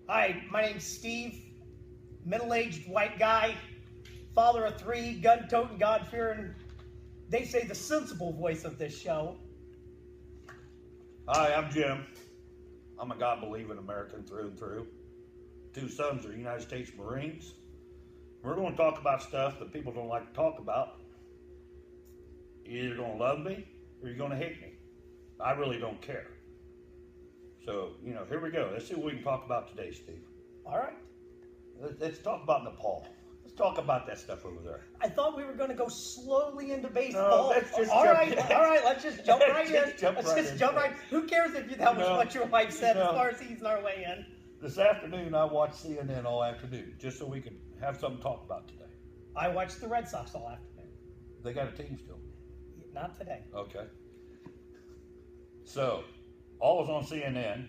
Hi, my name's Steve, middle-aged white guy, father of 3, gun-toting, God-fearing, they say the sensible voice of this show. Hi, I'm Jim. I'm a God-believing American through and through. 2 sons are United States Marines. We're going to talk about stuff that people don't like to talk about. You're either going to love me or you're going to hate me. I really don't care. So, here we go. Let's see what we can talk about today, Steve. All right. Let's talk about Nepal. Let's talk about that stuff over there. I thought we were going to go slowly into baseball. No, let's just all jump right, in. all right, let's just jump right in. Let's just jump right. Who cares if that was what your wife said as far as easing our way in? This afternoon, I watched CNN all afternoon, just so we could have something to talk about today. I watched the Red Sox all afternoon. They got a team still. Not today. Okay. So, all was on CNN,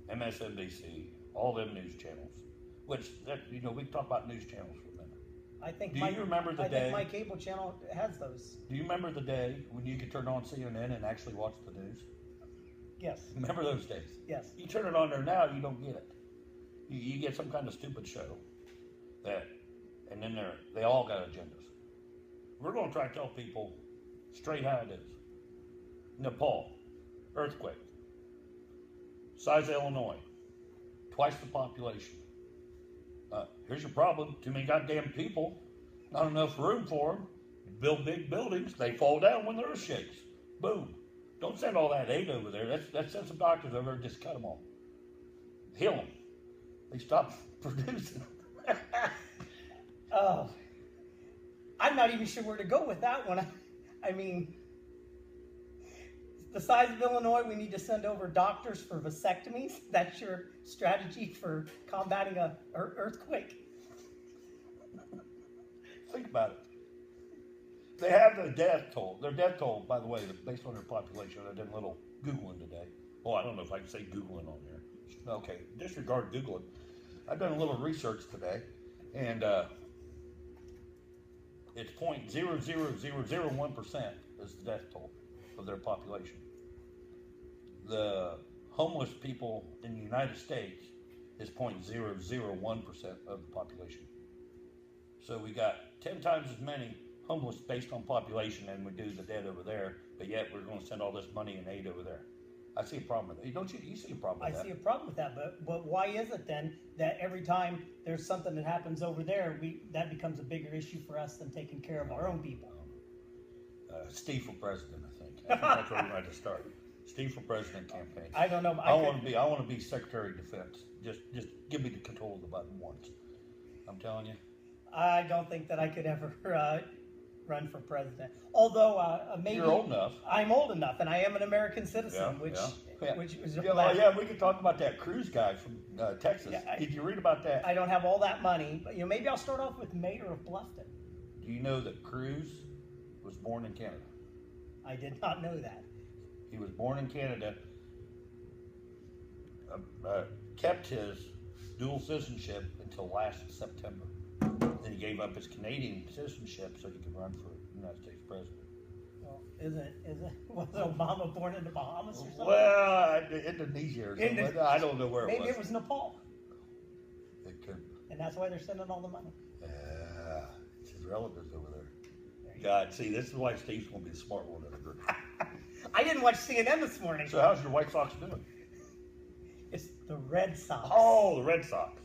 MSNBC, all them news channels. Which, we can talk about news channels for a minute. I think Do you remember the I day? think my cable channel has those. Do you remember the day when you could turn on CNN and actually watch the news? Yes. Remember those days? Yes. You turn it on there now, you don't get it. You get some kind of stupid show and then they all got agendas. We're going to try to tell people straight how it is. Nepal, earthquake, size of Illinois, twice the population. Here's your problem: too many goddamn people, not enough room for them. Build big buildings, they fall down when the earth shakes. Boom. Don't send all that aid over there. Let's send some doctors over there and just cut them all. Heal them. They stop producing. Oh, I'm not even sure where to go with that one. I mean, the size of Illinois, we need to send over doctors for vasectomies. That's your strategy for combating an earthquake. Think about it. They have the death toll. Their death toll, by the way, based on their population. I did a little Googling today. Well, I don't know if I can say Googling on there. Okay, disregard Googling. I've done a little research today, and it's 0.00001% is the death toll of their population. The homeless people in the United States is 0.001% of the population. So we got 10 times as many homeless based on population than we do the dead over there, but yet we're going to send all this money and aid over there. I see a problem with that. Don't you? You see a problem with that? I see a problem with that, but why is it then that every time there's something that happens over there, that becomes a bigger issue for us than taking care of our own people? Steve for president, I think that's where we might have started. Steve for president campaign. I don't know. I want to be Secretary of Defense. Just give me the control of the button once. I'm telling you. I don't think that I could ever run for president. Although maybe you're old enough. I'm old enough, and I am an American citizen, which is we could talk about that Cruz guy from Texas. Yeah, did you read about that? I don't have all that money, but maybe I'll start off with mayor of Bluffton. Do you know that Cruz was born in Canada? I did not know that. He was born in Canada. Kept his dual citizenship until last September. Then he gave up his Canadian citizenship so he could run for United States president. Well, was Obama born in the Bahamas or something? Well, Indonesia or something. I don't know where it was. Maybe it was Nepal. It could. And that's why they're sending all the money. Yeah, it's his relatives over there. God, see, this is why Steve's going to be the smart one in the group. I didn't watch CNN this morning. So how's your White Sox doing? It's the Red Sox. Oh, the Red Sox.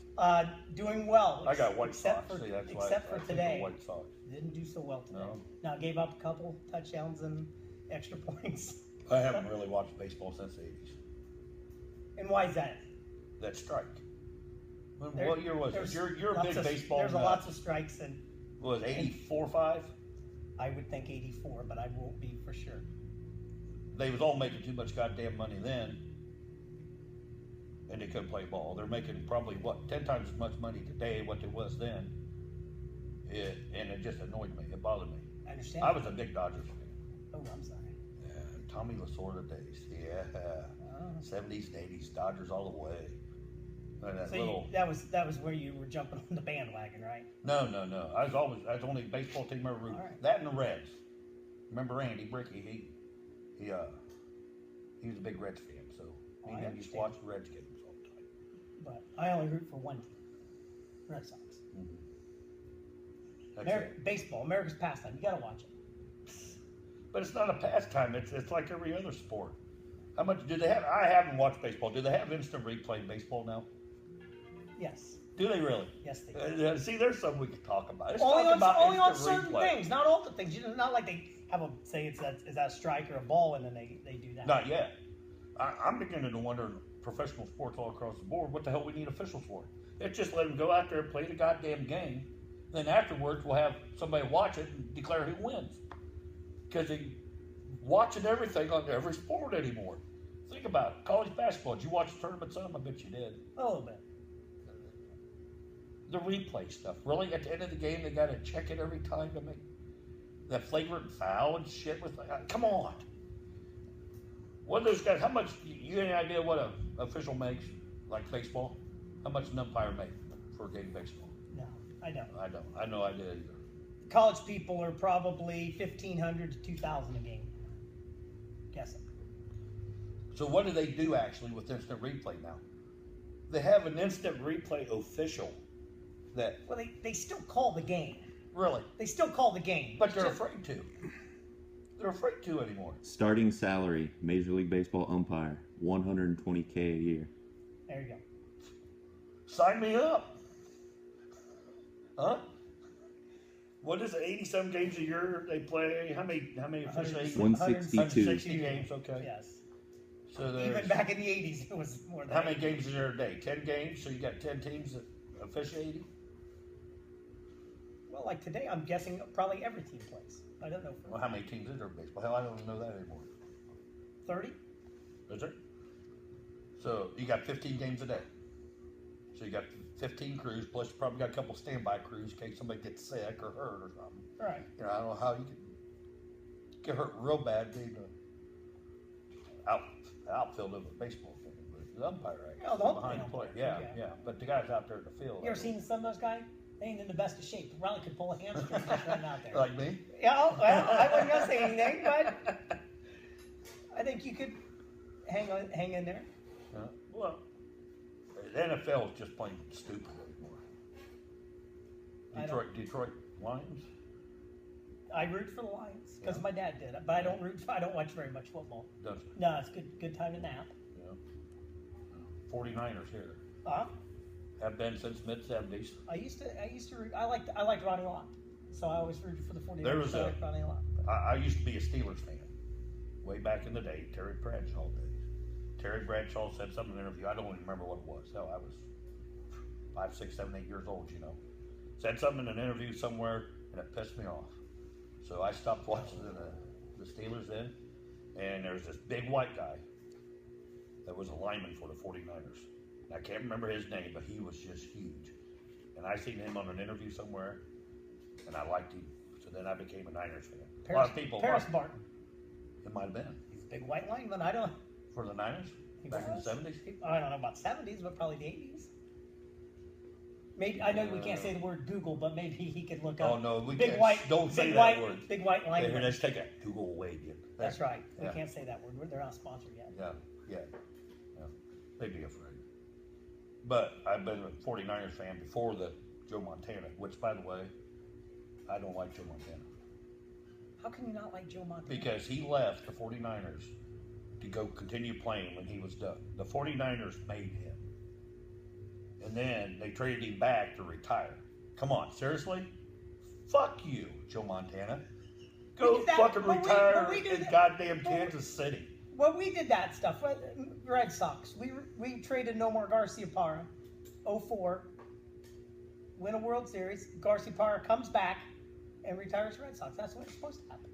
Doing well. I got White Sox. Except for today. White Sox. Didn't do so well today. No. Now gave up a couple touchdowns and extra points. I haven't really watched baseball since the 80s. And why is that? That strike. What year was it? You're a big baseball There's lots of strikes. And was it 84-5? I would think 84, but I won't be for sure. They was all making too much goddamn money then, and they couldn't play ball. They're making probably 10 times as much money today what it was then. And it just annoyed me. It bothered me. I understand. I was a big Dodgers fan. Oh, I'm sorry. Yeah, Tommy Lasorda days. Yeah, 70s and 80s, Dodgers all the way. And that was where you were jumping on the bandwagon, right? No. I was the only baseball team I ever rooted. Right. That and the Reds. Remember Andy Bricky? He was a big Reds fan, so me and him used to watch the Reds games all the time. But I only root for one team, Red Sox. Baseball, America's pastime. You got to watch it. But it's not a pastime. It's like every other sport. How much do they have? I haven't watched baseball. Do they have instant replay in baseball now? Yes. Do they really? Yes, they do. See, there's something we could talk about. Let's only talk about on instant certain replay. things, not all the things. It's not like they have is that a strike or a ball, and then they do that. Not yet. I'm beginning to wonder in professional sports all across the board, what the hell we need officials for? It's just let them go out there and play the goddamn game. Then afterwards, we'll have somebody watch it and declare who wins. Because they watching everything on every sport anymore. Think about it. College basketball. Did you watch the tournament some? I bet you did. A little bit. The replay stuff. Really, at the end of the game, they got to check it every time to make that flagrant foul and shit. Come on. What are those guys? How much? You got any idea what an official makes, like baseball? How much an umpire make for a game of baseball? No, I don't. I don't. I have no idea either. College people are probably $1,500 to $2,000 a game. Guessing. So what do they do actually with instant replay now? They have an instant replay official that. Well, they still call the game. Really? They still call the game. But they're afraid to. They're afraid to anymore. Starting salary, Major League Baseball umpire, $120K a year. There you go. Sign me up. Huh? What is it? 80-some games a year they play? How many officials? 162. 160 games. Okay. Yes. So even back in the 80s, it was more than how many games is there a day? 10 games. So you got 10 teams officiating. Well, like today, I'm guessing probably every team plays. I don't know. Well, how many teams is there in baseball? Hell, I don't even know that anymore. 30? Is there? So you got 15 games a day. So you got 15 crews, plus you probably got a couple standby crews in case somebody gets sick or hurt or something. Right. You know, I don't know how you could get hurt real bad being the outfield of a baseball game, but the umpire, right? Oh, the whole behind the umpire, plate. Yeah. But the guys out there in the field. You ever seen some of those guys? They ain't in the best of shape. Probably could pull a hamstring just running out there. Like me? Yeah, well, I wasn't gonna say anything, but I think you could hang in there. Well, the NFL is just plain stupid anymore. Detroit Lions. I root for the Lions because my dad did it, but I don't watch very much football. Don't you? No, it's good time to nap. Yeah. 49ers here. Have been since mid-70s. I used to root. I liked Ronnie Lott, so I always rooted for the 49ers. There was I liked Ronnie Lott. I used to be a Steelers fan, way back in the day, Terry Bradshaw days. Terry Bradshaw said something in an interview. I don't even remember what it was. Hell, I was 5, 6, 7, 8 years old. You know, said something in an interview somewhere, and it pissed me off. So I stopped watching the Steelers then, and there was this big white guy that was a lineman for the 49ers. I can't remember his name, but he was just huge. And I seen him on an interview somewhere, and I liked him. So then I became a Niners fan. A lot of people. Paris Barton. It might have been. He's a big white lineman. I don't. For the Niners? Back in the 70s? I don't know about 70s, but probably the 80s. Maybe I know we can't say the word Google, but maybe he could look up. Oh no, we big can't. White, Don't say big that white, word. Big white lineman. Here, let's take a Google away again. That's right. We Yeah. can't say that word. They're not sponsored yet. Yeah. They'd be afraid. But I've been a 49ers fan before the Joe Montana, which, by the way, I don't like Joe Montana. How can you not like Joe Montana? Because he left the 49ers to go continue playing when he was done. The 49ers made him. And then they traded him back to retire. Come on, seriously? Fuck you, Joe Montana. Go fucking retire in goddamn Kansas City. Well, we did that stuff. Red Sox. We traded Nomar Garciaparra, 04, win a World Series. Garciaparra comes back and retires Red Sox. That's what it's supposed to happen.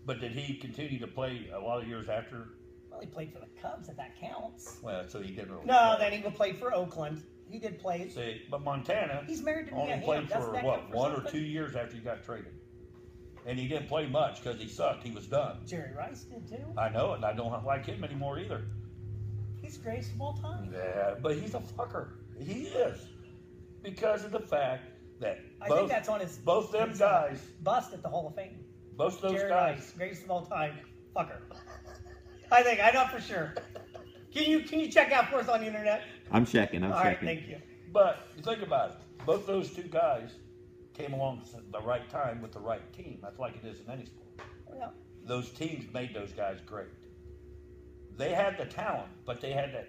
But did he continue to play a lot of years after? Well, he played for the Cubs, if that counts. Well, so he didn't really No, play. then he played for Oakland. He did play. See, but Montana He's married to only Mia played Hamm. for, Doesn't that what, count for 1 or something? 2 years after he got traded. And he didn't play much because he sucked. He was done. Jerry Rice did too. I know it, and I don't like him anymore either. He's the greatest of all time. Yeah, but he's a fucker. He is. Because of the fact that I think that's on his both them his, guys, bust at the Hall of Fame. most of those Jerry guys, Rice, greatest of all time, fucker. I know for sure. Can you check out for us on the internet? I'm checking. All right, thank you. But you think about it. Both those two guys came along at the right time with the right team. That's like it is in any sport. Yeah. Those teams made those guys great. They had the talent, but they had that.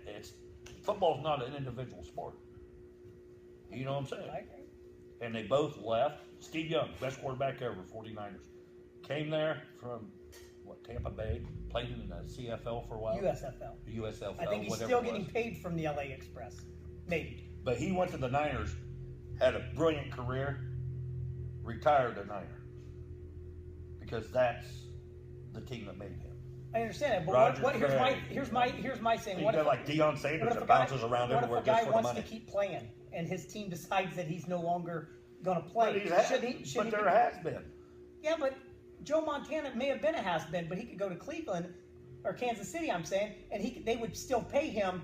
Football's not an individual sport. You know what I'm saying? I agree. And they both left. Steve Young, best quarterback ever, 49ers. Came there from, Tampa Bay. Played in the CFL for a while. USFL. The USFL, I think he's whatever still it was. getting paid from the LA Express. Maybe. But he went to the Niners, had a brilliant career, retired a Niner. Because that's the team that made him. I understand it, but Roger here's my saying. You What got if, like Deion what Sanders if a that guy, bounces around what if everywhere a just guy for the wants money. to keep playing and his team decides that he's no longer going to play? But there has been. Yeah, but Joe Montana may have been a has-been, but he could go to Cleveland or Kansas City, I'm saying, and they would still pay him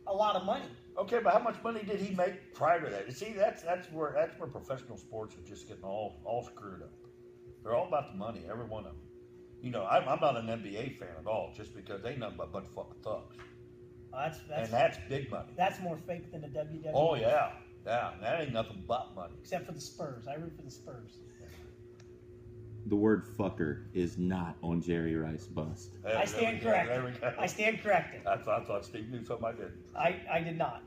a lot of money. Okay, but how much money did he make prior to that? You see, that's where professional sports are just getting all screwed up. They're all about the money, every one of them. You know, I'm not an NBA fan at all, just because they nothing but a bunch of fucking thugs. And that's big money. That's more fake than the WWE. Oh yeah, that ain't nothing but money. Except for the Spurs. I root for the Spurs. The word fucker is not on Jerry Rice bust. I stand corrected. There we go. I stand corrected. I thought Steve knew something I didn't. I did not.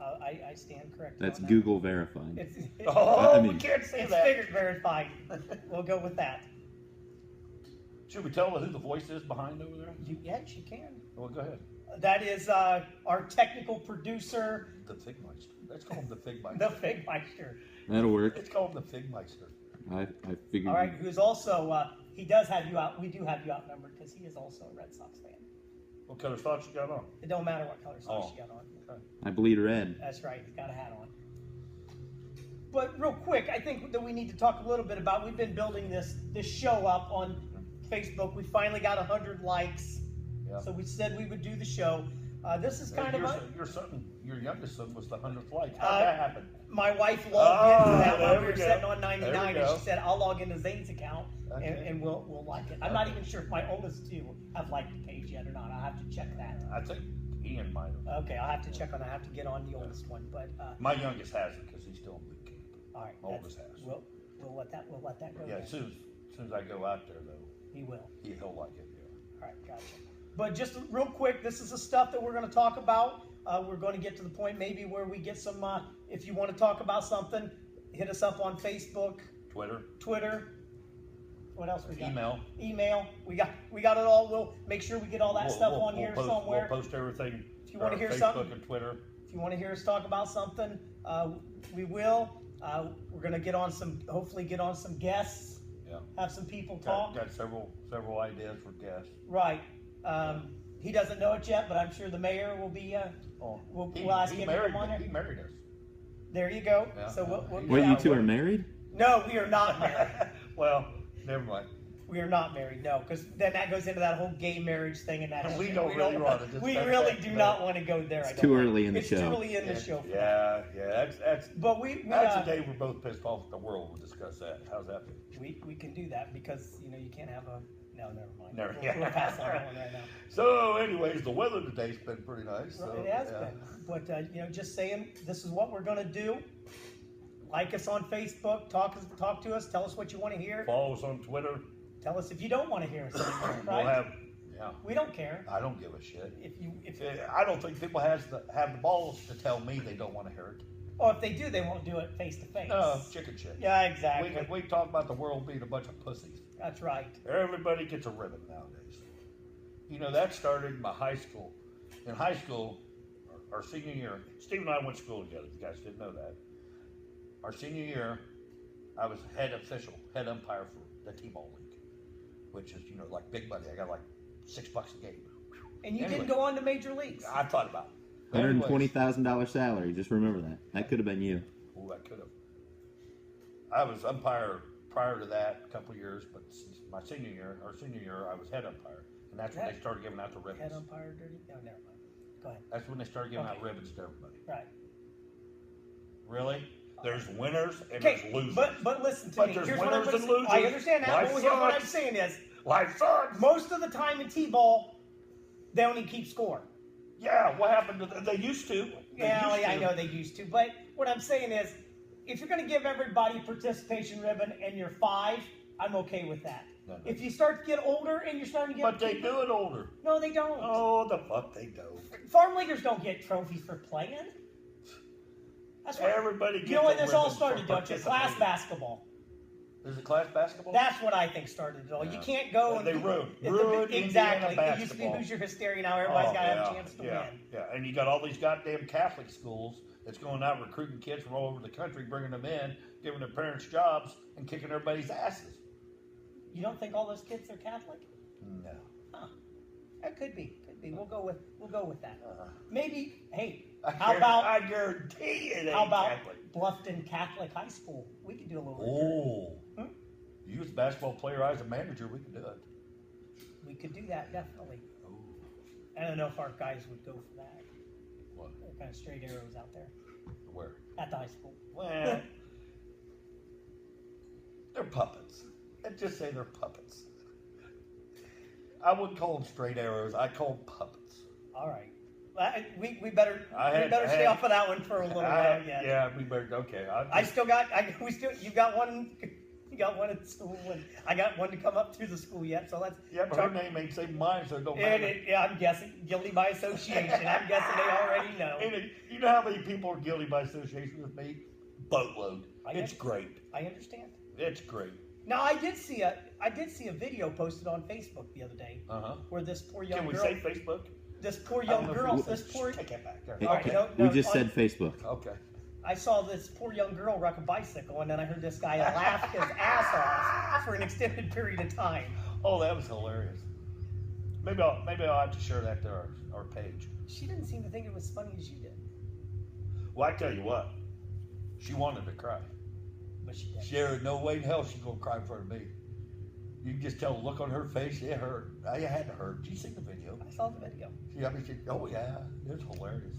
I stand corrected. That's on that. Google verified. We can't say It's that. figured verified. We'll go with that. Should we tell who the voice is behind over there? Yes, you can. Well, go ahead. That is our technical producer, The Figmeister. Let's call him the Figmeister. the Figmeister. That'll work. Let's call him the Figmeister. I figured. All right, who's also, he does have you out. We do have you outnumbered because he is also a Red Sox fan. What color socks you got on? It don't matter what color socks Oh. you got on. Okay. I bleed red. That's right. He's got a hat on. But real quick, I think that we need to talk a little bit about. We've been building this show up on Facebook. We finally got 100 likes, Yeah. so we said we would do the show. This is kind of your youngest son was the 100th like. How'd that happen? my wife logged into that there while we we were go. sitting on There 99, we and go. she said, "I'll log into Zane's account Okay. and we'll like it." I'm not even sure if my oldest two have liked the page yet or not. I'll have to check that. I think Ian might have. Okay, I'll have to check on that. I have to get on the oldest one, but My youngest hasn't because he's still in boot camp. all right. My oldest has. We'll let that go. Yeah, then. as soon as I go out there though, He will. he'll like it. Yeah. All right, gotcha. But just real quick, this is the stuff that we're going to talk about. We're going to get to the point maybe where we get some, if you want to talk about something, hit us up on Facebook, Twitter. What else we got? Email. We got it all. We'll make sure we get all that stuff on here somewhere. We'll post everything. If you want to hear Facebook something, and Twitter. if you want to hear us talk about something, we will. We're going to hopefully get on some guests. Yeah. Have some people talk. Got several ideas for guests. Right. He doesn't know it yet, but I'm sure the mayor will be. We'll ask him to come on there. He married us. There you go. Yeah. So we'll Wait, you two are married? No, we are not married. Well, never mind. We are not married. No, because then that goes into that whole gay marriage thing, and that We don't really want to. We really do not want to go there. It's too early in the show. It's too early in the show. For Yeah. That's. But we That's the day we're both pissed off at the world. We'll discuss that. How's that feel? we can do that because you can't have a. No, never mind. Never- We'll pass on that one right now. So, anyways, the weather today's been pretty nice. So, It has yeah. been. But just saying, this is what we're gonna do. Like us on Facebook. Talk to us. Tell us what you want to hear. Follow us on Twitter. Tell us if you don't want to hear us anymore. We'll Right? have. Yeah. We don't care. I don't give a shit. If I don't think people have the balls to tell me they don't want to hear it. or if they do, they won't do it face to face. No, chicken shit. Yeah, exactly. We talk about the world being a bunch of pussies. That's right. Everybody gets a ribbon nowadays. That started in my high school. In high school, our senior year, Steve and I went to school together. You guys didn't know that. Our senior year, I was head umpire for the T-ball league, which is like big money. I got like $6 a game. And you didn't go on to major leagues. I thought about it. $120,000 salary. Just remember that. That could have been you. Oh, I could have. I was umpire prior to that, a couple of years, but since our senior year, I was head umpire, and that's when they started giving out the ribbons. Head umpire, dirty. No, never mind. Go ahead. That's when they started giving out ribbons to everybody. Right. Really? There's winners and Okay, there's losers. but listen to But me. there's Here's what I'm winners gonna and say. losers. I understand that. Life But here's what I'm sucks. saying is, Life sucks. most of the time in T-ball, they only keep score. Yeah, what happened to them? They used to. I know they used to, but what I'm saying is, if you're going to give everybody a participation ribbon and you're 5, I'm okay with that. No. If you start to get older and you're starting to get... But they do it older. No, they don't. Oh, the fuck they don't. Farm leaguers don't get trophies for playing. That's what Everybody gets. You know when a this all ribbon started, for don't you? Class participating. basketball. Is it class basketball? That's what I think started it all. Yeah. You can't go and... They ruined exactly. Indiana It used to be basketball. who's your hysteria, now everybody's got to have a chance to win. Yeah, and you got all these goddamn Catholic schools that's going out recruiting kids from all over the country, bringing them in, giving their parents jobs, and kicking everybody's asses. You don't think all those kids are Catholic? No. Huh. That could be. We'll go with that. Maybe. Hey, I guarantee it ain't how about Catholic. Bluffton Catholic High School? We could do a little. Oh. You was a basketball player, I was a manager, we could do it. We could do that, definitely. Ooh. I don't know if our guys would go for that. What? They're kind of straight arrows out there. Where? At the high school. Well, they're puppets. Let's just say they're puppets. I wouldn't call them straight arrows. I call them puppets. All right. We better stay off of that one for a little while. Yeah, we better. Okay. You got one. You got one at school, and I got one to come up through the school yet. So let's. Yeah, but her name ain't same mine, so it don't matter. I'm guessing guilty by association. I'm guessing they already know. And you know how many people are guilty by association with me? Boatload. It's great. I understand. It's great. Now I did see a video posted on Facebook the other day where this poor young girl. Can we say Facebook? This poor young girl. Take it back. We just said Facebook. Okay. I saw this poor young girl wreck a bicycle, and then I heard this guy laugh his ass off for an extended period of time. Oh, that was hilarious. Maybe I'll have to share that to our page. She didn't seem to think it was as funny as you did. Well, I tell you what, she wanted to cry. But she didn't. There was no way in hell she's gonna cry in front of me. You can just tell the look on her face. It hurt. I had to hurt. Did you see the video? I saw the video. Oh yeah, it was hilarious.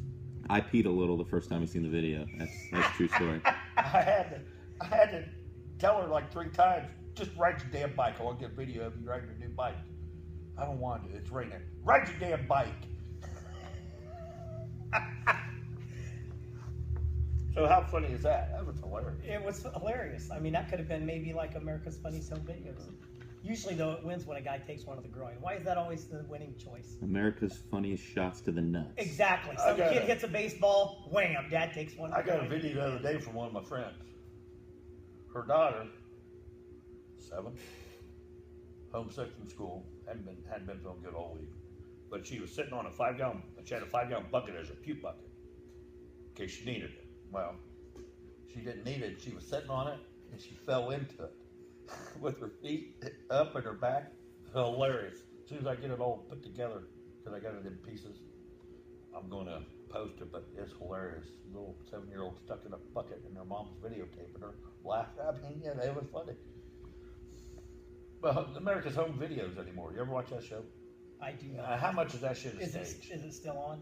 I peed a little the first time I seen the video. That's a true story. I had to tell her like 3 times, just ride your damn bike. I want to get a video of you riding your new bike. I don't want to. It's raining. Ride your damn bike. So how funny is that? That was hilarious. It was hilarious. I mean, that could have been maybe like America's Funniest Home Videos. Usually, though, it wins when a guy takes one of the groin. Why is that always the winning choice? America's funniest shots to the nuts. Exactly. So the kid hits a baseball, wham, dad takes one. I got a video the other day from one of my friends. Her daughter, 7, homesick from school, hadn't been feeling good all week, but she was sitting on a 5-gallon. She had a 5-gallon bucket as a puke bucket in case she needed it. Well, she didn't need it. She was sitting on it and she fell into it with her feet up and her back. Hilarious. As soon as I get it all put together, because I got it in pieces, I'm going to post it, but it's hilarious. Little 7-year-old stuck in a bucket and her mom's videotaping her, laughing. I mean, yeah, it was funny. Well, America's Home Videos anymore. You ever watch that show? I do not. How much of that shit is staged? Is it still on?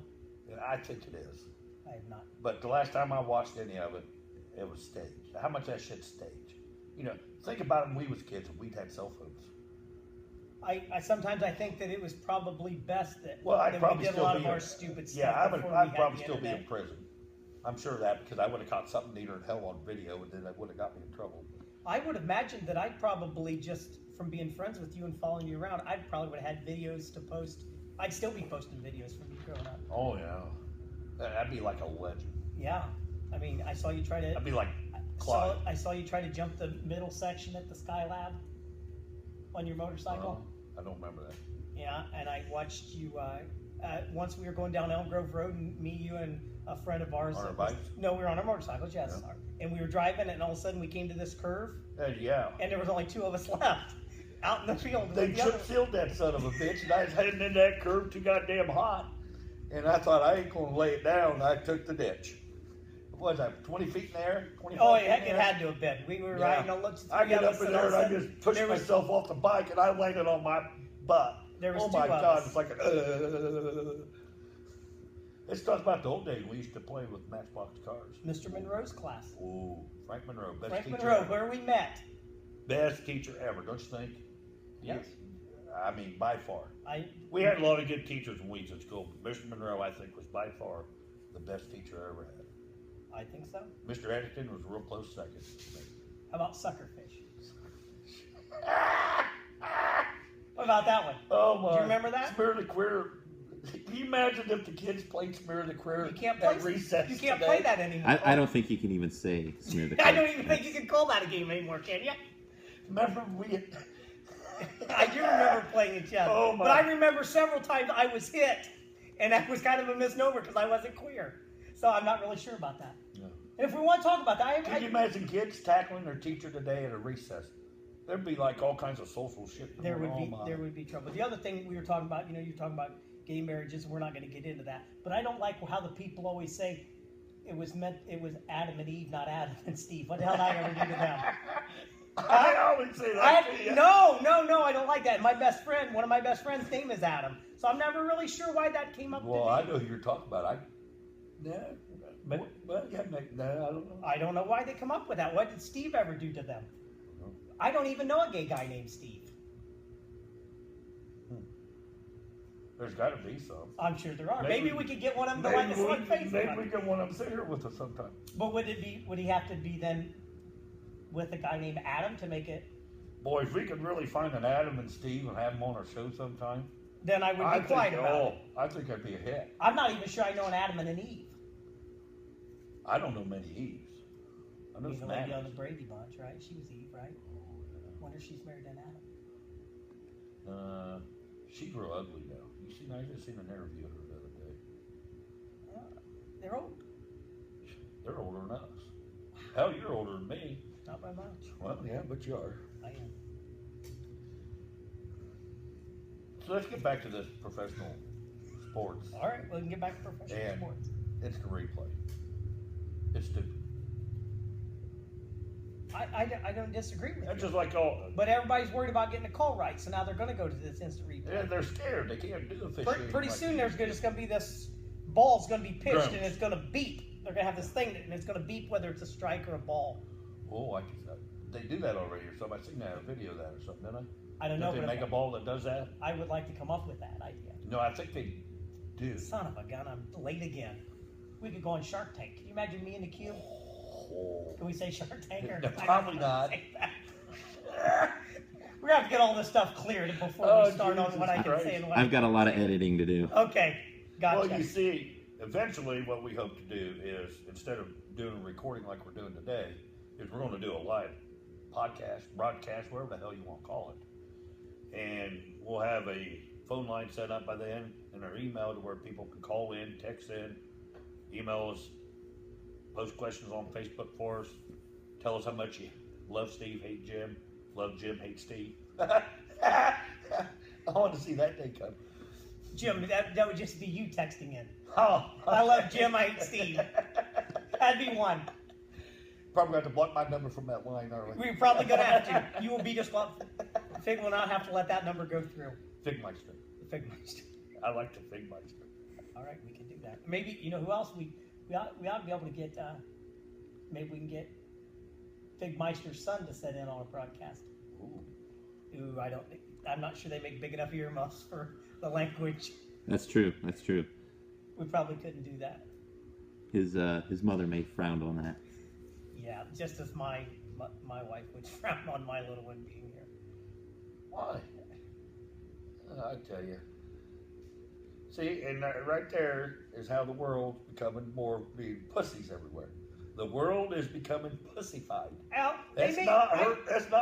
Yeah, I think it is. I have not. But the last time I watched any of it, it was staged. How much of that shit's staged? You know, think about it when we was kids and we'd had cell phones. I sometimes I think that it was probably best that, I'd that probably we did a still lot be of our stupid stuff. Yeah, I'd probably the still be in internet. prison. I'm sure of that because I would have caught something neater than hell on video and then that would have got me in trouble. I would imagine that I'd probably just, from being friends with you and following you around, I probably would have had videos to post. I'd still be posting videos from you growing up. Oh, yeah. That'd be like a legend. Yeah. I mean, I saw you try to... I'd be like Clyde. I saw you try to jump the middle section at the Skylab on your motorcycle. I don't remember that. Yeah, and I watched you, once we were going down Elm Grove Road, and me, you, and a friend of ours. On our bikes? No, we were on our motorcycles, yes. Yeah. And we were driving, and all of a sudden we came to this curve, Yeah. and there was only 2 of us left out in the field. They chip sealed that son of a bitch, and I was heading into that curve too goddamn hot. And I thought, I ain't going to lay it down. I took the ditch. What was that, 20 feet in the air? Oh, it had to have been. We were riding on I get up in there and I just pushed myself off the bike and I landed on my butt. Oh my God, it's like It's talking about the old days we used to play with Matchbox cars. Mr. Monroe's class. Oh, Frank Monroe, best Frank teacher Monroe, ever. where we met. Best teacher ever, don't you think? Yes. I mean, by far. We had a lot of good teachers when we was in school. Mr. Monroe, I think, was by far the best teacher I ever had. I think so. Mr. Eddington was a real close second. How about suckerfish? What about that one? Oh my! Do you remember that? Smear the Queer. Can you imagine if the kids played Smear the Queer You can't at play. recess You can't today? play that anymore. I don't think you can even say smear the I queer. don't even think you can call that a game anymore, can you? Remember we? I do remember playing it, yes. Oh, my. But I remember several times I was hit, and that was kind of a misnomer because I wasn't queer. So I'm not really sure about that. No. And if we want to talk about that, Can you imagine kids tackling their teacher today at a recess? There'd be like all kinds of social shit. there going on. would be trouble. The other thing we were talking about, you're talking about gay marriages. We're not going to get into that. But I don't like how the people always say it was Adam and Eve, not Adam and Steve. What the hell did I ever do to them? I always say that. to you. No, I don't like that. One of my best friends' name is Adam. So I'm never really sure why that came up. Well, I know who you're talking about. Yeah, but yeah, no, I don't know. I don't know why they come up with that. What did Steve ever do to them? I don't even know a gay guy named Steve. There's got to be some. I'm sure there are. Maybe we could get one of them to like us on Facebook. Maybe we get one of them sit here with us sometime. But would he have to be then with a guy named Adam to make it? Boy, if we could really find an Adam and Steve and have them on our show sometime, Then I would be quiet about it. I think that'd be a hit. I'm not even sure I know an Adam and an Eve. I don't know many Eves. I know He's the some lady on Adams. the Brady Bunch, right? She was Eve, right? Wonder if she's married to an Adam. She's real ugly now. I just seen an interview of her the other day. They're old. They're older than us. Hell, you're older than me. Not by much. Well, yeah, but you are. I am. So let's get back to this professional sports. All right, we can get back to professional And sports. it's the replay. It's stupid. I don't disagree with That's you. just like all. But everybody's worried about getting a call right, so now they're going to go to this instant replay. Yeah, they're scared. They can't do officiating. Pretty like soon they there's used just going to be this ball's going to be pitched Drums. and it's going to beep. They're going to have this thing and it's going to beep whether it's a strike or a ball. Oh, they do that already or something. I seen that, a video of that or something, didn't I? I don't know. Don't they but make a ball that does that? I would like to come up with that idea. No, I think they do. Son of a gun, I'm late again. We could go on Shark Tank. Can you imagine me in the cube? Oh. Can we say Shark Tank? Or No, probably not. We're going to have to get all this stuff cleared before Oh, we start on Jesus what I can Christ. say and what I've got a lot of editing to do. Okay, gotcha. Well, you see, eventually what we hope to do is, instead of doing a recording like we're doing today, is we're going to do a live podcast, broadcast, whatever the hell you want to call it. And we'll have a phone line set up by then and our email to where people can call in, text in, email us, post questions on Facebook for us, tell us how much you love Steve, hate Jim, love Jim, hate Steve. I want to see that day come. Jim, that would just be you texting in. Oh, I love Jim, I hate Steve. That'd be one. Probably got to block my number from that line, aren't we? We're probably going to have to. You will be just Fig will not have to let that number go through. Figmeister. Figmeister. I like the Figmeister. All right, we can do that. Maybe, you know who else we ought to be able to get, maybe we can get Figmeister's son to sit in on a broadcast. Ooh, I'm not sure they make big enough earmuffs for the language. That's true. That's true. We probably couldn't do that. His mother may frown on that. Yeah, just as my wife would frown on my little one being here. Why? I tell you. See, and right there is how the world's becoming more being pussies everywhere. The world is becoming pussified. Al, That's not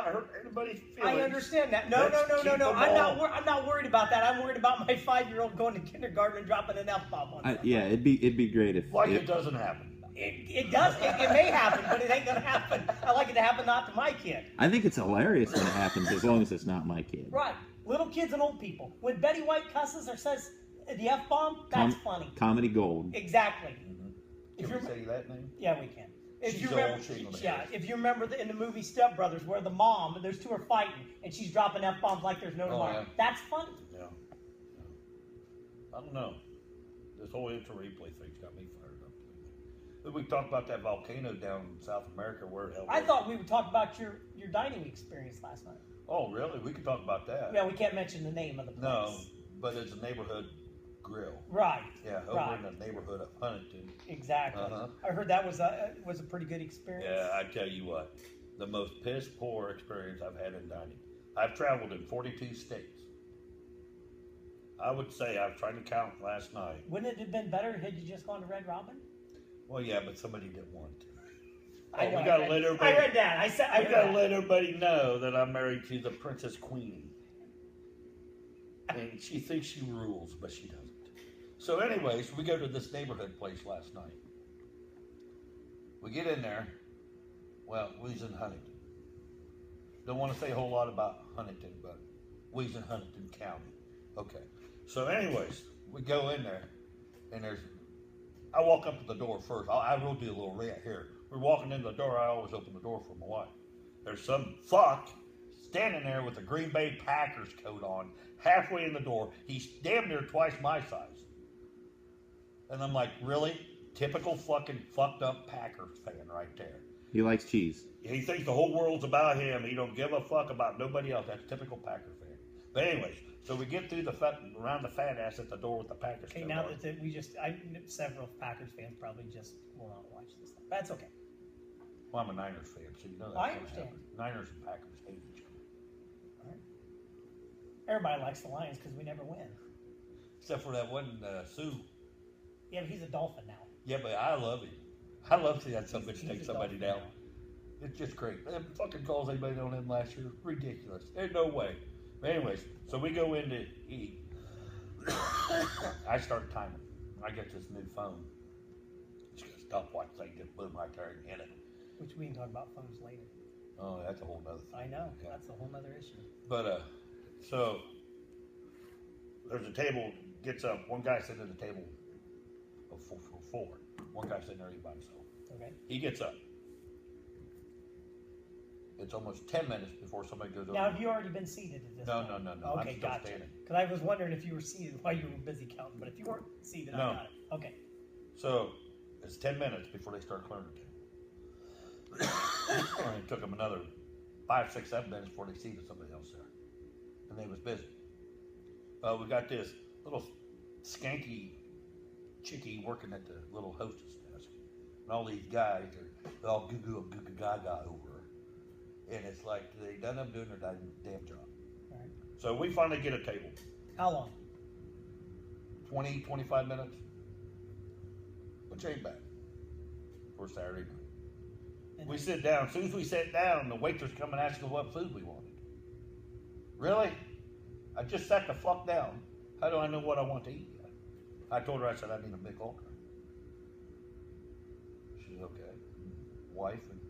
hurt anybody's feelings. I understand that. No. Let's keep them I'm not worried about that. I'm worried about my 5-year-old going to kindergarten and dropping an F-bomb on somebody. Yeah, it'd be great if. Like it doesn't happen. It does. It may happen, but it ain't gonna happen. I like it to happen not to my kid. I think it's hilarious when it happens, as long as it's not my kid. Right. Little kids and old people. When Betty White cusses or says the F-bomb, that's funny. Comedy gold. Exactly. Can we say that name? Yeah, we can. If She's you remember, old, she's gonna yeah, hate. if you remember in the movie Step Brothers, where the mom, there's two are fighting, and she's dropping F-bombs like there's no tomorrow. Yeah. That's funny. Yeah. I don't know. This whole inter-replay thing's got me fired up. Then we talked about that volcano down in South America where it held. I thought we would talk about your dining experience last night. Oh, really? We can talk about that. Yeah, we can't mention the name of the place. No, but it's a neighborhood grill. Right. Yeah, over in the neighborhood of Huntington. Exactly. I heard that was a pretty good experience. Yeah, I tell you what, the most piss poor experience I've had in dining. I've traveled in 42 states. I would say I've tried to count last night. Wouldn't it have been better had you just gone to Red Robin? Well, yeah, but somebody didn't want to. I know, we gotta let everybody. I read that. We gotta let everybody know that I'm married to the Princess Queen, and she thinks she rules, but she doesn't. So, anyways, we go to this neighborhood place last night. We get in there. Well, we was in Huntington. Don't want to say a whole lot about Huntington, but we was in Huntington County. Okay. So, anyways, we go in there, and I walk up to the door first. I will do a little rant here. We're walking in the door. I always open the door for my wife. There's some fuck standing there with a Green Bay Packers coat on, halfway in the door. He's damn near twice my size. And I'm like, really? Typical fucking fucked up Packers fan right there. He likes cheese. He thinks the whole world's about him. He don't give a fuck about nobody else. That's typical Packer fan. But anyways, so we get through around the fat ass at the door with the Packers. Okay, now that several Packers fans probably just will not watch this stuff. That's okay. Well, I'm a Niners fan, so you know that. I understand. Niners and Packers hate each other. All right. Everybody likes the Lions because we never win. Except for that one Sue. Yeah, but he's a Dolphin now. Yeah, but I love him. I love seeing that some bitch take somebody down. Now. It's just great. Them fucking calls anybody on him last year. Ridiculous. There's no way. But anyways, so we go in to eat. I start timing. I get this new phone. It's got a stopwatch thing just boom right there and hit it. Which we can talk about phones later. Oh, that's a whole nother thing. I know. Yeah. That's a whole nother issue. But, so, there's a table, gets up. One guy sitting at the table of four. One guy sitting there eating by himself. Okay. He gets up. It's almost 10 minutes before somebody goes over. Now, have you already been seated at this No. point? I'm Okay, still gotcha. standing. Because I was wondering if you were seated while you were busy counting. But if you weren't seated, No. I got it. Okay. So, it's 10 minutes before they start clearing the table. And it took them another 5, 6, 7 minutes before they seated somebody else there. And they was busy. We got this little skanky chickie working at the little hostess desk. And all these guys are all goo gaga over her. And it's like they done them doing their damn job. All right. So we finally get a table. How long? 20, 25 minutes. Which ain't bad for Saturday night. We sit down. As soon as we sat down, the waitress come and asked us what food we wanted. Really? I just sat the fuck down. How do I know what I want to eat? I told her, I said, I need a big order. She said, okay. Wife and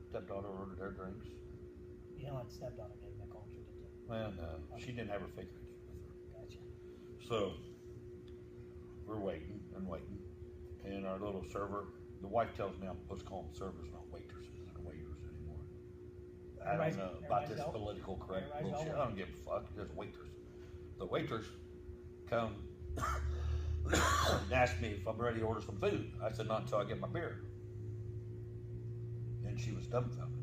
stepdaughter ordered their drinks. You don't let stepdaughter get in the culture, did you? Well, no. She didn't have her figure ID with her. Gotcha. So, we're waiting. And our little server, the wife tells me I'm supposed to call them servers, not waitresses and waiters anymore. I don't know about this political correct bullshit. I don't give a fuck. Just waitress. The waitress come and asked me if I'm ready to order some food. I said, not until I get my beer. And she was dumbfounded.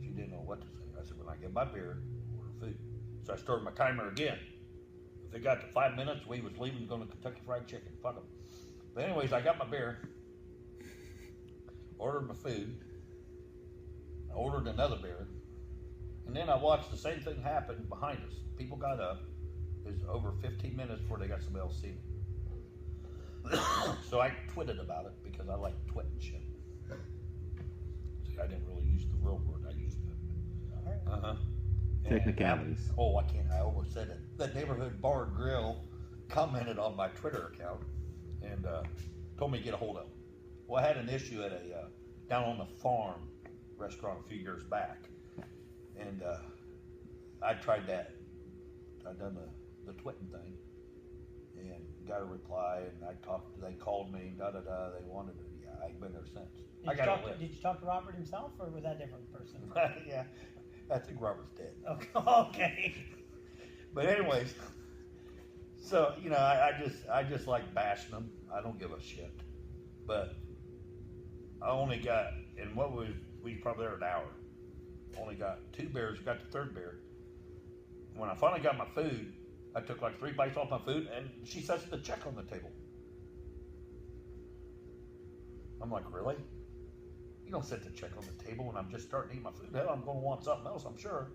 She didn't know what to say. I said, when I get my beer, order food. So I started my timer again. If it got to 5 minutes, we was leaving, going to Kentucky Fried Chicken. Fuck them. But anyways, I got my beer, ordered my food, I ordered another beer, and then I watched the same thing happen behind us. People got up. It was over 15 minutes before they got somebody else seated. So I twitted about it because I like twitting shit. See, I didn't really use the real word. I used it. All right. Technicalities. I almost said it. The neighborhood bar and grill commented on my Twitter account and told me to get a hold of them. Well, I had an issue at a down on the farm restaurant a few years back, and I tried that. I done the twitting thing, and got a reply, and they called me, they wanted it. Yeah, I ain't been there since. Did you talk to Robert himself, or was that a different person? Yeah, I think Robert's dead. Okay. But anyways, so I just like bashing them. I don't give a shit. But I only got, and we probably there an hour. only got 2 beers, got the 3rd beer. When I finally got my food, I took like 3 bites off my food, and she sets the check on the table. I'm like, really? You don't set the check on the table when I'm just starting to eat my food. Hell, I'm going to want something else, I'm sure.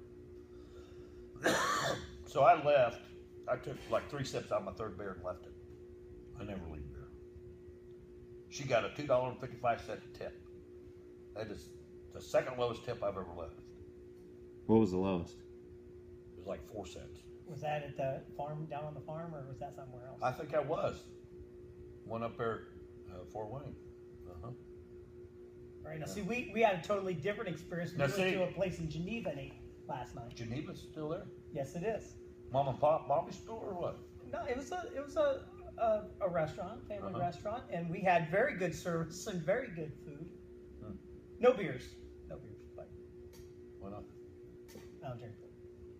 So I left. I took like 3 sips out of my 3rd beer and left it. I never leave beer. She got a $2.55 tip. That is the 2nd lowest tip I've ever left. What was the lowest? It was like 4 cents. Was that at the farm, down on the farm, or was that somewhere else? I think I was. One up there, Fort Wayne. Right, now see, we had a totally different experience. We Now, went see- to a place in Geneva and ate last night. Geneva's still there? Yes, it is. Mom and Pop Bobby store or what? No, it was a restaurant, family Uh-huh. restaurant, and we had very good service and very good food. Hmm. No beers, but Why not? I don't drink.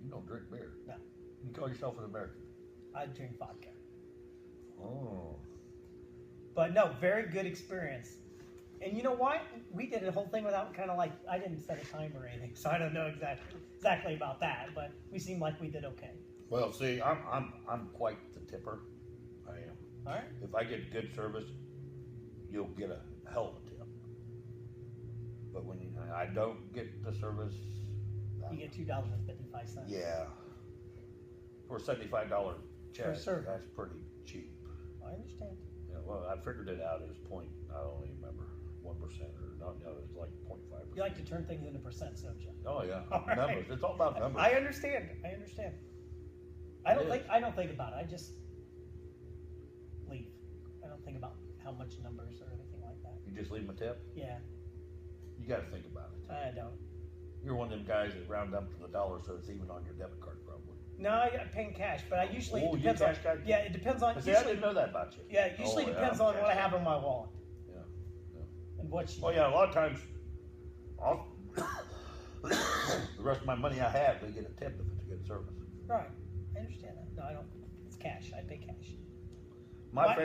You don't drink beer. No, You call yourself an American. I drink vodka. Oh. But no, very good experience. And you know what? We did the whole thing without kind of like, I didn't set a time or anything, so I don't know exactly about that. But we seemed like we did okay. Well, see, I'm quite the tipper. I am. All right. If I get good service, you'll get a hell of a tip. But when I don't get the service, You get $2.55. yeah, for a $75 check, For service. that's pretty cheap. I understand. Yeah, well, I figured it out as point. I don't even remember 1% or not. No, it's like 0.5%. You like to turn things into percents, don't you? Oh yeah, All right. numbers. It's all about numbers. I understand. I don't think about it. I just leave. I don't think about how much numbers or anything like that. You just leave them a tip. Yeah, You got to think about it. I don't. You're one of them guys that round up to the dollar, so it's even on your debit card, probably. No, I got paying cash, but I usually Oh, it you depends cash on. guy? Yeah, it depends on. But see, I Usually, didn't know that about you. yeah, it usually Oh, yeah, depends I'm on what I cash have guy. in my wallet Yeah. and what you. Oh yeah, a lot of times, I'll the rest of my money I have, they get a tip if it's a good service. Right, I understand that. No, I don't. It's cash. I pay cash. My What?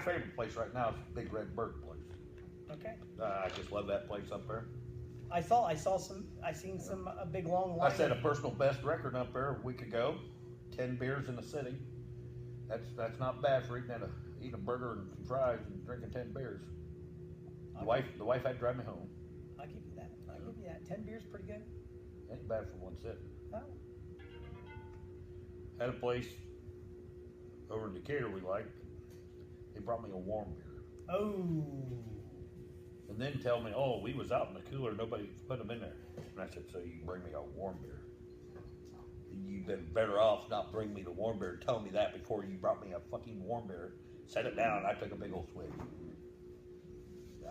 favorite place right now is Big Red Bird place. Okay. I just love that place up there. I seen some a big long line. I set a personal best record up there a week ago. 10 beers in the city. That's not bad for eating a burger and some fries and drinking 10 beers. The wife had to drive me home. I'll give you that. I'll give you that. 10 beers, pretty good. Ain't bad for one sitting. Oh, Had a place over in Decatur we liked. They brought me a warm beer. oh. And then tell me, oh, we was out in the cooler, nobody put them in there. And I said, so you can bring me a warm beer. You've been better off not bring me the warm beer. Tell me that before you brought me a fucking warm beer. Set it down, I took a big old swig.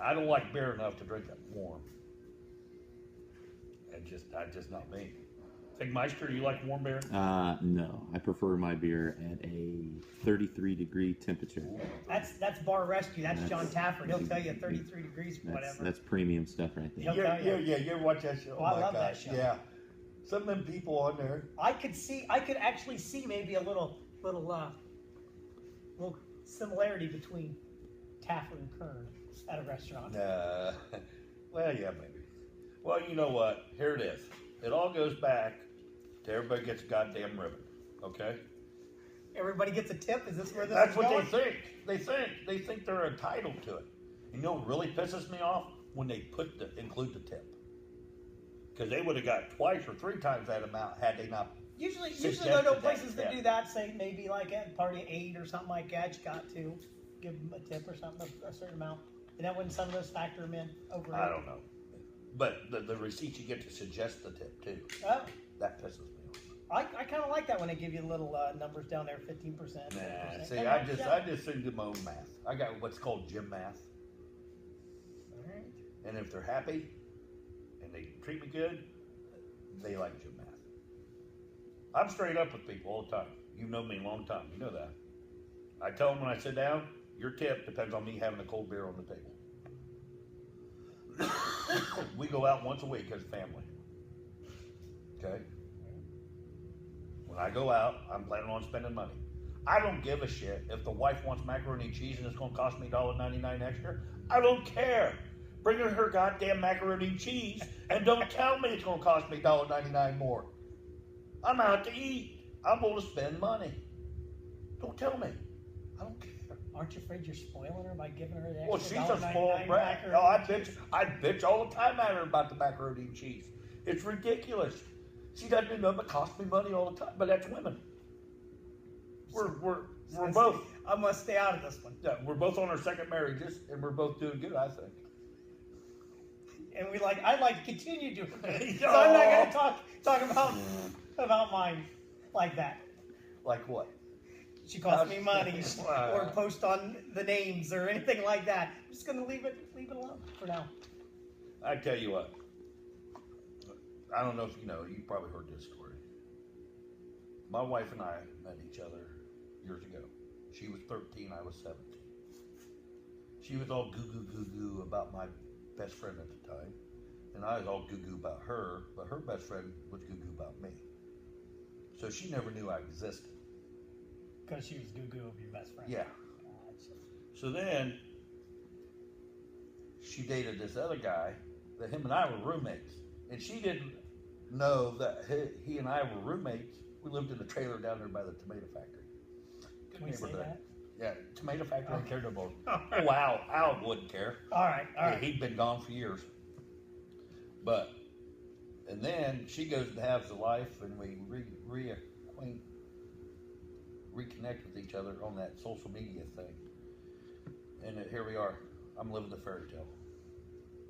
I don't like beer enough to drink it warm. That's just not me. Figmeister, you like warm beer? No. I prefer my beer at a 33-degree temperature. That's Bar Rescue. That's John That's- Tafford. He'll tell you 33 degrees, whatever. That's premium stuff right there. Yep. tell you. You ever watch that show? Oh, I love that show. Yeah. Some of them people on there. I could actually see maybe a little similarity between Tafford and Kern at a restaurant. Well, yeah, maybe. Well, you know what? Here it is. It all goes back to everybody gets a goddamn ribbon, okay? Everybody gets a tip. Is this where this That's is what going? they think. They think they're entitled to it. You know what really pisses me off? When they include the tip. Because they would have got twice or 3 times that amount had they not. Usually Suggested there are no that, places that yeah. do that. Say maybe like at party 8 or something like that. You got to give them a tip or something, a certain amount. And that when some of those factor them in over. I don't know. But the receipt you get to suggest the tip too. Oh, That pisses me off. I kind of like that when they give you little numbers down there, 15%. Nah, 20%. see, That I helps just you out. do my own math. I got what's called gym math, All right. and if they're happy and they treat me good, they like gym math. I'm straight up with people all the time. You know me a long time. You know that. I tell them when I sit down, your tip depends on me having a cold beer on the table. We go out once a week as a family. Okay? When I go out, I'm planning on spending money. I don't give a shit if the wife wants macaroni and cheese and it's going to cost me $1.99 extra. I don't care Bring her goddamn macaroni and cheese, and don't tell me it's gonna cost me $1.99 more. I'm out to eat. I'm going to spend money. Don't tell me. I don't care. Aren't you afraid you're spoiling her by giving her the Well, extra she's a spoiled brat. No, I bitch all the time at her about the macaroni and cheese. It's ridiculous. She doesn't do nothing but cost me money all the time. But that's women. We're both. I must stay out of this one. Yeah, we're both on our second marriages, and we're both doing good, I think. And I'd like to continue doing it. So I'm not going to talk about mine like that. Like what? She cost me money, or post on the names or anything like that. I'm just going to leave it alone for now. I tell you what. I don't know if you know. You probably heard this story. My wife and I met each other years ago. She was 13, I was 17. She was all goo about my best friend at the time, and I was all goo about her, but her best friend was goo about me. So she never knew I existed. Because she was goo of your best friend. Yeah. So then she dated this other guy that him and I were roommates, and she didn't know that he and I were roommates. We lived in a trailer down there by the tomato factory. Can we say that? Yeah, tomato factory in Caribou. Oh, wow. Al wouldn't care. All right. Yeah, he'd been gone for years. And then she goes and has a life, and we reconnect with each other on that social media thing. And here we are. I'm living the fairy tale.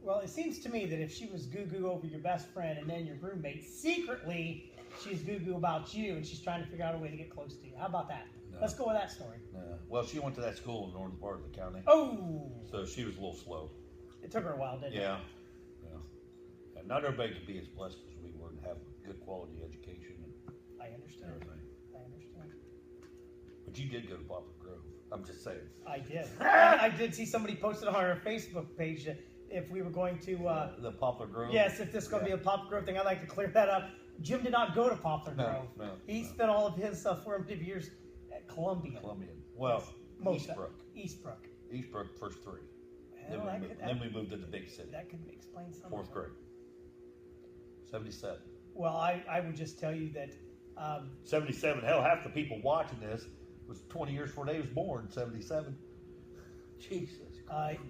Well, it seems to me that if she was goo over your best friend and then your roommate, secretly she's goo about you, and she's trying to figure out a way to get close to you. How about that? No. Let's go with that story. No. Well, she went to that school in the northern part of the county. Oh! So she was a little slow. It took her a while, didn't it? Yeah. And not everybody could be as blessed as we were and have good quality education. I understand. Everything. I understand. But you did go to Poplar Grove. I'm just saying. I did. I did see somebody posted on our Facebook page that if we were going to... the Poplar Grove? Yes, if this is going to be a Poplar Grove thing, I'd like to clear that up. Jim did not go to Poplar Grove. No. He spent all of his formative years at Columbian. Well, yes. Eastbrook. Eastbrook, first three. Well, then we moved to the big city. That could explain something. Fourth grade. 77. Well, I would just tell you that... 77. Hell, half the people watching this was 20 years before they was born. 77. Jesus Christ.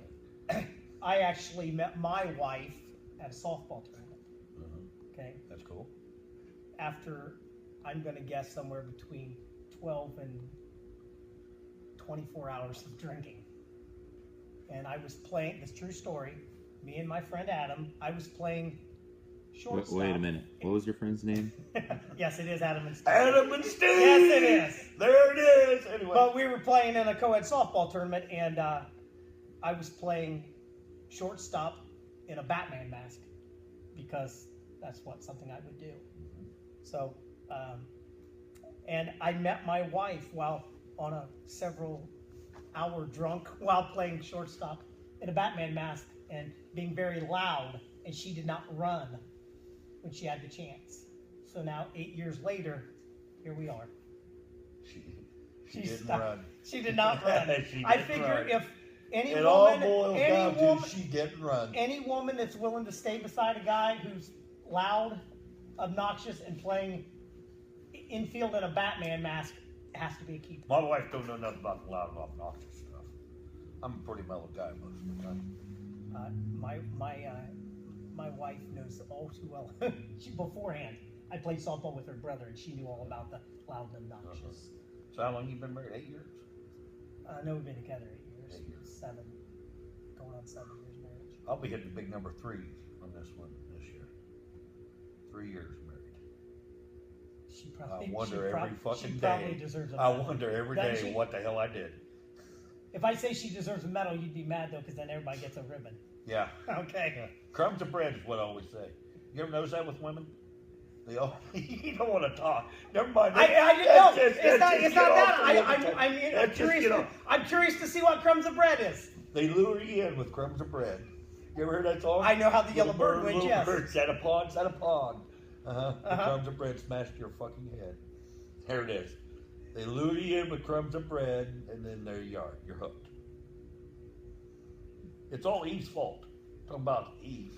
I actually met my wife at a softball tournament. Okay. That's cool. After, I'm going to guess, somewhere between 12 and 24 hours of drinking. And I was playing, this true story, me and my friend Adam, I was playing shortstop. Wait a minute. What was your friend's name? Yes, it is Adam and Steve. Adam and Steve! Yes, it is. There it is. Anyway. But we were playing in a co-ed softball tournament, and I was playing shortstop in a Batman mask because that's something I would do. So, and I met my wife while on a several-hour drunk while playing shortstop in a Batman mask and being very loud, and she did not run when she had the chance. So now, 8 years later, here we are. She didn't run. She did not run. I figure if any it woman, all boils any down woman, to she didn't run. Any woman that's willing to stay beside a guy who's loud, obnoxious, and playing infield in a Batman mask has to be a keeper. My wife don't know nothing about the loud and obnoxious stuff. I'm a pretty mellow guy most of the time. My wife knows all too well. Beforehand, I played softball with her brother, and she knew all about the loud and obnoxious. So how long you been married? 8 years? No, we've been together 8 years. 8 years. 7. Going on 7 years marriage. I'll be hitting the big number 3 on this one this year. 3 years married. I wonder every fucking day. I wonder every day what the hell I did. If I say she deserves a medal, you'd be mad though, because then everybody gets a ribbon. Yeah. Okay. Yeah. Crumbs of bread is what I always say. You ever notice that with women? They all, you don't want to talk. Never mind. I didn't know. It's not that. I'm curious to see what crumbs of bread is. They lure you in with crumbs of bread. You ever heard that song? I know how the yellow bird went, yes. Bird sat upon. The crumbs of bread smashed your fucking head. Here it is. They lure you in with crumbs of bread, and then there you are. You're hooked. It's all Eve's fault. Talking about Eve.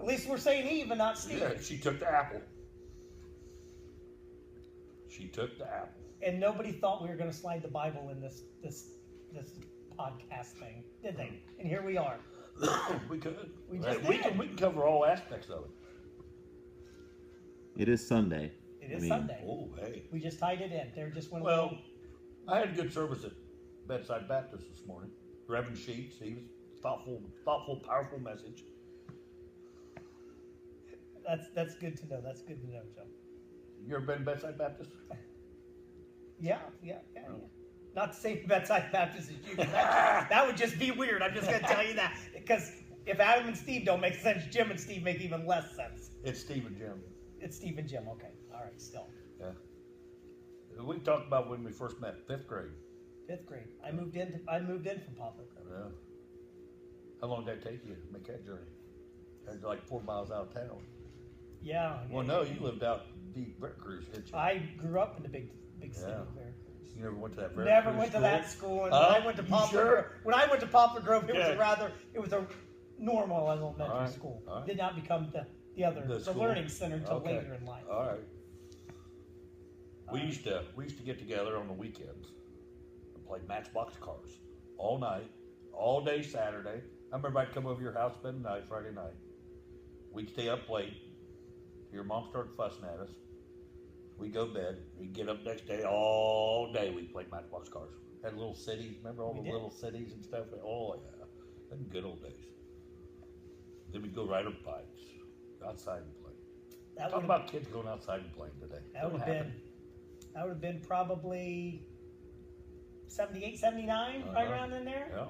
At least we're saying Eve and not Steve. Yeah, she took the apple. She took the apple. And nobody thought we were going to slide the Bible in this podcast thing, did they? And here we are. We could. We just we did. can come all aspects of it. It is Sunday. It is Sunday. Oh, hey. We just tied it in. There just went a Well, little. I had a good service at Bedside Baptist this morning. Reverend Sheets, he was thoughtful, powerful message. That's good to know. That's good to know, Joe. You ever been to Bedside Baptist? Yeah. Not the same Bedside Baptist as you. 'Cause that would just be weird. I'm just going to tell you that. Because if Adam and Steve don't make sense, Jim and Steve make even less sense. It's Steve and Jim. It's Steve and Jim. Okay. All right. Still. Yeah. We talked about when we first met, 5th grade. 5th grade. I moved in from Poplar Grove. Yeah. How long did that take you to make that journey? It's like 4 miles out of town. Yeah. Well, no, you lived out deep Veracruz, didn't you? I grew up in the big city Yeah. of Veracruz. You never went to that Veracruz Never went to school? that school. And when I went to You Poplar sure? Grove, when I went to Poplar Grove, it Yeah. was a normal elementary All right, school. all right. Did not become the school. learning center until Okay. later in life. All right. We used to get together on the weekends and play matchbox cars all night, all day Saturday. I remember I'd come over to your house, spend the night, Friday night. We'd stay up late. Your mom started fussing at us. We'd go to bed. We'd get up next day. All day we played matchbox cars. Had little cities. Remember all We the did. little cities and stuff? Oh, yeah. Them good old days. Then we'd go ride our bikes. Go outside and play. That Talk would about kids going outside and playing today. That would have been probably 78, 79, right Uh-huh. around in there. Yeah.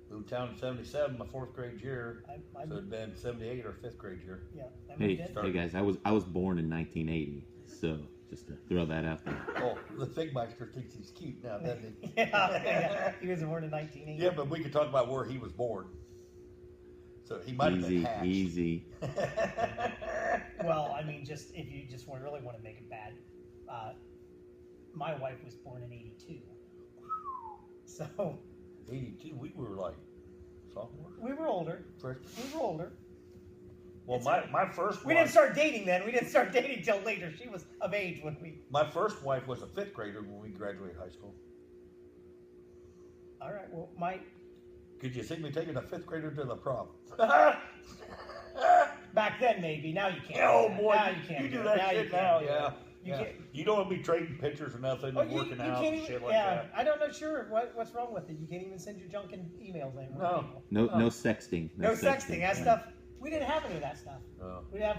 Moved town in 77, my 4th grade year. I So it'd been 78 or 5th grade year. yeah. I Hey, moved in. hey guys, I was born in 1980, so just to throw that out there. Oh, the Figmeister thinks he's cute now, doesn't he? yeah. He was born in 1980. Yeah, but we could talk about where he was born. So he might have been Easy, hatched. easy. Well, I mean, just if you just really want to make it bad, my wife was born in 82. So 82, we were like sophomores. we were older. Freshmen. We were older. Well, my first We wife, didn't start dating then. We didn't start dating till later. She was of age when we. my first wife was a 5th grader when we graduated high school. All right. Well, Could you see me taking a 5th grader to the prom? back then maybe. Now you can't. Oh do that. boy, Now you can't. you do it. that Now you shit can't now, do yeah. it. You Yeah. can't. You don't want to be trading pictures or nothing, Oh, and working out can't and even, shit like yeah, that. I don't know sure what's wrong with it. You can't even send your junk in emails anymore. No. to people. No sexting. No sexting. That stuff. We didn't have any of that stuff. No. We'd have.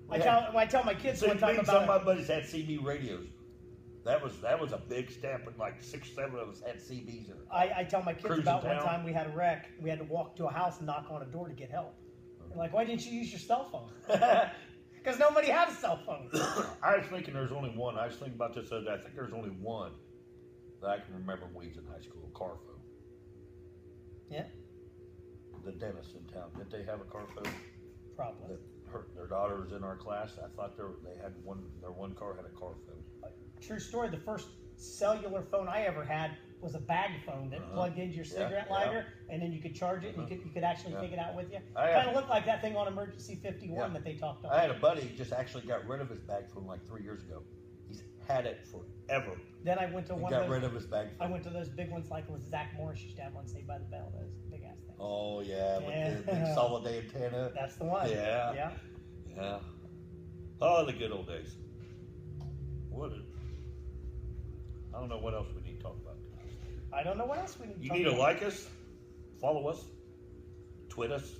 We I tell my kids See, one time some of about. my buddies had CB radios. That was a big step, and like 6, 7 of us had CBs in it. I tell my kids Cruising about one town. time we had a wreck. We had to walk to a house and knock on a door to get help. They're like, why didn't you use your cell phone? Because nobody had a cell phone. I was thinking there's only one. I was thinking about this other day. I think there's only one that I can remember when we was in high school, a car phone. Yeah, The dentist in town, did they have a car phone? probably. Their daughter was in our class. I thought they had one. Their one car had a car phone. True story. The first cellular phone I ever had was a bag phone that plugged into your cigarette lighter, and then you could charge it, and you could actually take it out with you. I Kind of looked like that thing on Emergency 51 Yeah. that they talked I about. had a buddy who just actually got rid of his bag phone like 3 years ago. He's had it forever. Then I went to He one got of those. rid of his bag I phone. went to those big ones like with Zach Morris used to have one, Saved by the Bell. Those big ass things. Oh yeah, with the big Yeah. solid antenna. That's the one. Yeah. Yeah. Yeah. Oh, the good old days. I don't know what else we need to talk about. I don't know what else we need to You talk need to about. like us, follow us, tweet us,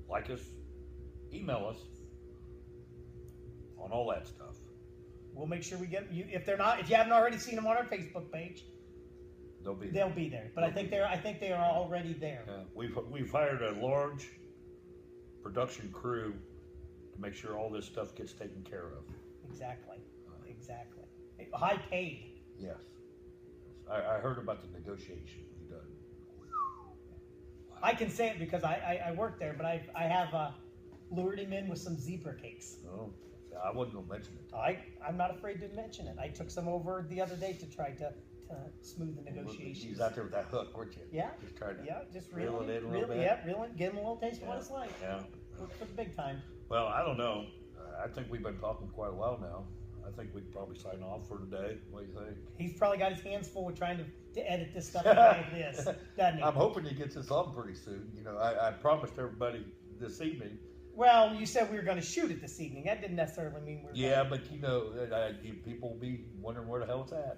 like us, email us on all that stuff. We'll make sure we get you. If you haven't already seen them on our Facebook page, They'll be they'll be there. But I think they are already there. Yeah, we've hired a large production crew to make sure all this stuff gets taken care of. Exactly. High paid. Yes. I heard about the negotiation we done. I can say it because I work there, but I have lured him in with some zebra cakes. Oh, I wasn't gonna mention it. I'm not afraid to mention it. I took some over the other day to try to smooth the negotiations. He's out there with that hook, weren't you? Yeah. Just trying to Just reel reeling it in a little bit. Yeah, reeling, give him a little taste of what it's like. Yeah. For the big time. Well, I don't know. I think we've been talking quite a while now. I think we can probably sign off for today. What do you think? He's probably got his hands full with trying to edit this stuff like this, doesn't he? I'm hoping he gets this on pretty soon. You know, I promised everybody this evening. Well, you said we were going to shoot it this evening. That didn't necessarily mean we're Yeah, but you know, people will be wondering where the hell it's at.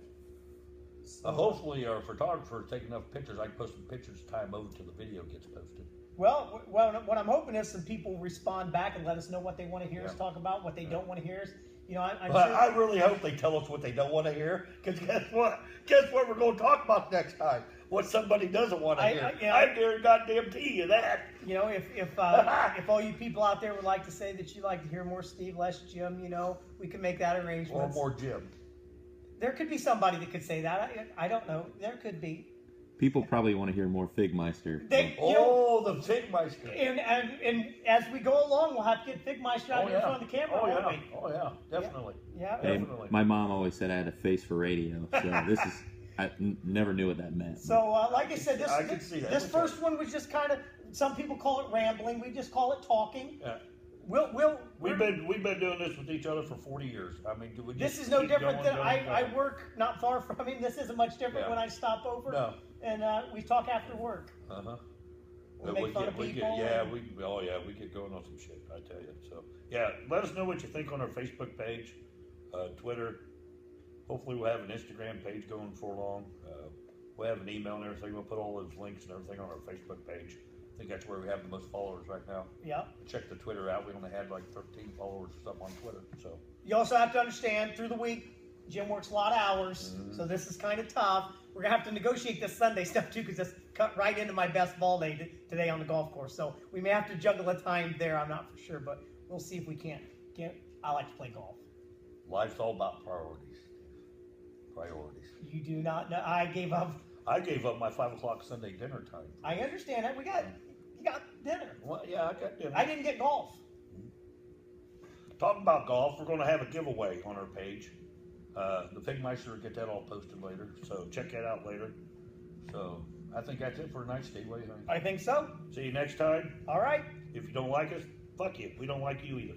So, Hopefully our photographer is taking enough pictures. I can post some pictures time over till the video gets posted. well, what I'm hoping is some people respond back and let us know what they want to hear us talk about, what they don't want to hear us. You know, I'm But sure. I really hope they tell us what they don't want to hear, because guess what? Guess what we're going to talk about next time? What somebody doesn't want to hear. I dare goddamn you that. You know, if all you people out there would like to say that you like to hear more Steve, less Jim, you know, we can make that arrangement. Or more Jim. There could be somebody that could say that. I don't know. There could be. People probably want to hear more Figmeister. The Figmeister. And as we go along, we'll have to get Figmeister out here in front of the camera, won't we? Oh yeah, definitely. Yeah. Hey, Definitely. my mom always said I had a face for radio, so this is, never knew what that meant. So, like I said, I can see that. this first one was just kind of, some people call it rambling. We just call it talking. Yeah. We've been doing this with each other for 40 years. I mean, do we just this is no keep different going, than I work not far from him. This isn't much different when I stop over. No. And we talk after work. We make fun of people. We get going on some shit, I tell you. So yeah, let us know what you think on our Facebook page, Twitter. Hopefully we'll have an Instagram page going before long. We'll have an email and everything. We'll put all those links and everything on our Facebook page. I think that's where we have the most followers right now. Yeah. Check the Twitter out. We only had like 13 followers or something on Twitter. So you also have to understand, through the week, Jim works a lot of hours, so this is kind of tough. We're gonna have to negotiate this Sunday stuff too, because it's cut right into my best ball day today on the golf course. So we may have to juggle a time there. I'm not for sure, but we'll see if we can. I like to play golf. life's all about priorities. Priorities. You do not know. I gave up my 5 o'clock Sunday dinner time. I understand that. You got dinner. Well, yeah, I got dinner. I didn't get golf. Talking about golf, we're going to have a giveaway on our page. The Figmeister will get that all posted later, so check that out later. So I think that's it for tonight, Steve. What do you think? I think so. See you next time. All right. If you don't like us, fuck you. We don't like you either.